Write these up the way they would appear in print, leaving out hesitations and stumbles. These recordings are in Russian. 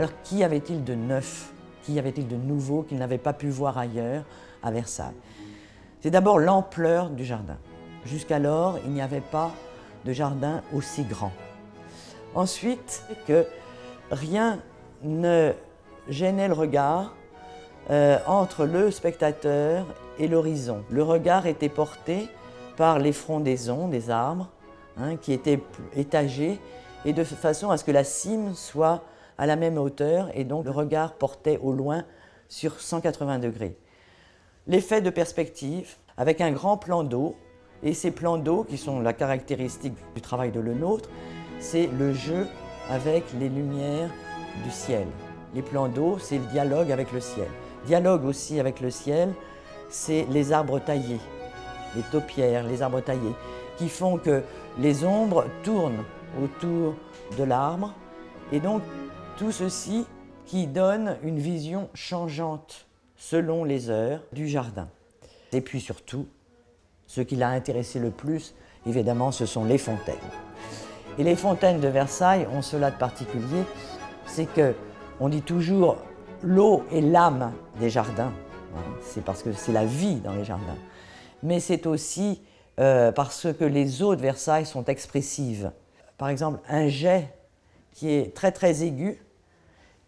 Alors qu'y avait-il de neuf, qu'y avait-il de nouveau qu'il n'avait pas pu voir ailleurs à Versailles? C'est d'abord l'ampleur du jardin. Jusqu'alors, il n'y avait pas de jardin aussi grand. Ensuite, que rien ne gênait le regard entre le spectateur et l'horizon. Le regard était porté par les frondaisons des arbres qui étaient étagés et de façon à ce que la cime soit à la même hauteur et donc le regard portait au loin sur 180 degrés. L'effet de perspective avec un grand plan d'eau, et ces plans d'eau qui sont la caractéristique du travail de Lenôtre, c'est le jeu avec les lumières du ciel. Les plans d'eau, c'est le dialogue avec le ciel. Dialogue aussi avec le ciel, c'est les arbres taillés, les taupières, les arbres taillés, qui font que les ombres tournent autour de l'arbre, et donc tout ceci qui donne une vision changeante selon les heures du jardin. Et puis surtout, ce qui l'a intéressé le plus, évidemment, ce sont les fontaines. Et les fontaines de Versailles ont cela de particulier, c'est qu'on dit toujours l'eau est l'âme des jardins, c'est parce que c'est la vie dans les jardins, mais c'est aussi parce que les eaux de Versailles sont expressives. Par exemple, un jet qui est très très aigu,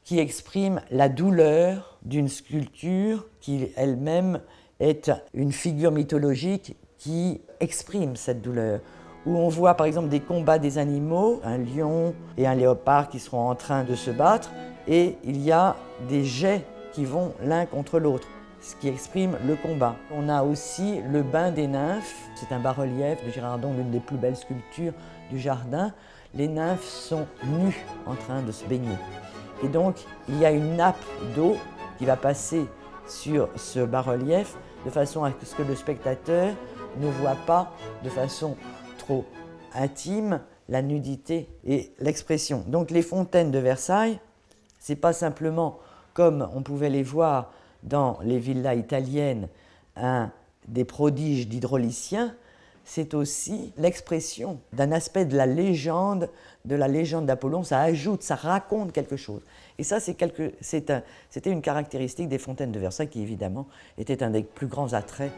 qui exprime la douleur d'une sculpture qui elle-même est une figure mythologique qui exprime cette douleur. Où on voit par exemple des combats des animaux, un lion et un léopard qui seront en train de se battre, et il y a des jets qui vont l'un contre l'autre, ce qui exprime le combat. On a aussi le bain des nymphes, c'est un bas-relief de Girardon, l'une des plus belles sculptures du jardin. Les nymphes sont nues en train de se baigner. Et donc, il y a une nappe d'eau qui va passer sur ce bas-relief de façon à ce que le spectateur ne voit pas de façon trop intime la nudité et l'expression. Donc les fontaines de Versailles, c'est pas simplement comme on pouvait les voir dans les villas italiennes, des prodiges d'hydrauliciens, c'est aussi l'expression d'un aspect de la légende d'Apollon. Ça ajoute, ça raconte quelque chose. Et ça, c'était une caractéristique des fontaines de Versailles qui, évidemment, était un des plus grands attraits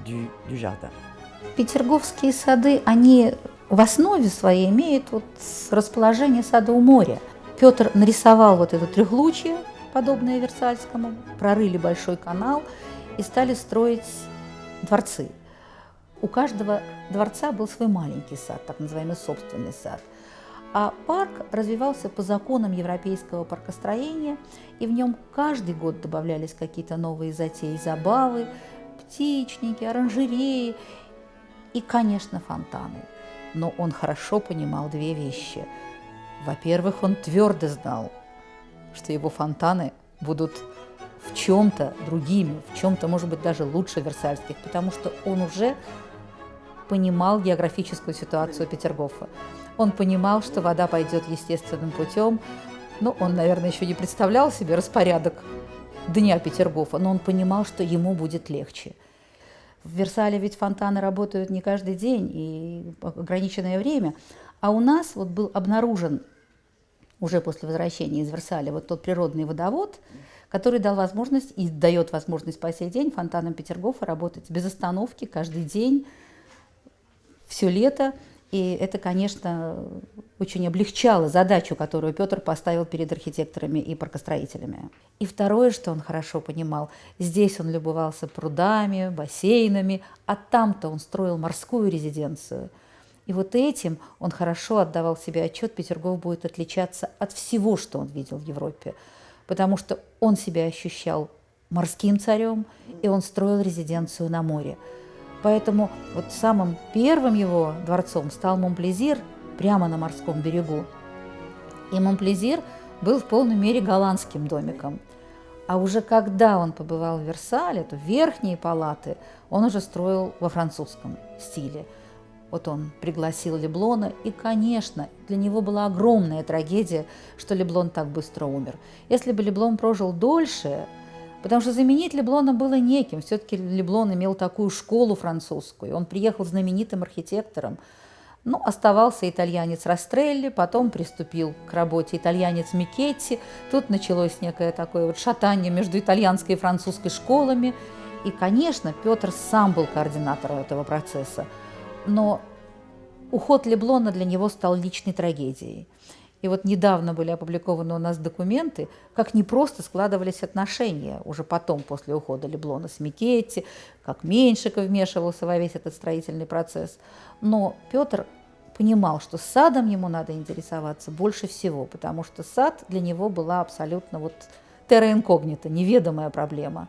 du jardin. Петерговские сады, они в основе своей имеют расположение сада у моря. Петр нарисовал вот это трехлучие, подобное Версальскому, прорыли большой канал и стали строить дворцы. У каждого дворца был свой маленький сад, так называемый собственный сад. А парк развивался по законам европейского паркостроения, и в нем каждый год добавлялись какие-то новые затеи, забавы, птичники, оранжереи и, конечно, фонтаны. Но он хорошо понимал две вещи. Во-первых, он твердо знал, что его фонтаны будут в чем-то другими, в чем-то, может быть, даже лучше версальских, потому что он уже понимал географическую ситуацию Петергофа. Он понимал, что вода пойдет естественным путем. Ну, он, наверное, еще не представлял себе распорядок дня Петергофа, но он понимал, что ему будет легче. В Версале ведь фонтаны работают не каждый день и ограниченное время. А у нас вот был обнаружен уже после возвращения из Версаля вот тот природный водовод, который дал возможность и дает возможность по сей день фонтанам Петергофа работать без остановки каждый день, все лето. И это, конечно, очень облегчало задачу, которую Петр поставил перед архитекторами и паркостроителями. И второе, что он хорошо понимал, здесь он любовался прудами, бассейнами, а там-то он строил морскую резиденцию. И вот этим он хорошо отдавал себе отчет, Петергоф будет отличаться от всего, что он видел в Европе, потому что он себя ощущал морским царем, и он строил резиденцию на море. Поэтому вот самым первым его дворцом стал Монплезир прямо на морском берегу. И Монплезир был в полной мере голландским домиком. А уже когда он побывал в Версале, то верхние палаты он уже строил во французском стиле. Вот он пригласил Леблона, и, конечно, для него была огромная трагедия, что Леблон так быстро умер. Если бы Леблон прожил дольше, потому что заменить Леблона было неким. Все-таки Леблон имел такую школу французскую. Он приехал знаменитым архитектором. Ну, оставался итальянец Растрелли, потом приступил к работе итальянец Микетти. Тут началось некое такое вот шатание между итальянской и французской школами. И, конечно, Петр сам был координатором этого процесса, но уход Леблона для него стал личной трагедией. И вот недавно были опубликованы у нас документы, как непросто складывались отношения уже потом, после ухода Леблона с Микетти, как Меньшиков вмешивался во весь этот строительный процесс. Но Петр понимал, что садом ему надо интересоваться больше всего, потому что сад для него была абсолютно вот терра инкогнита, неведомая проблема.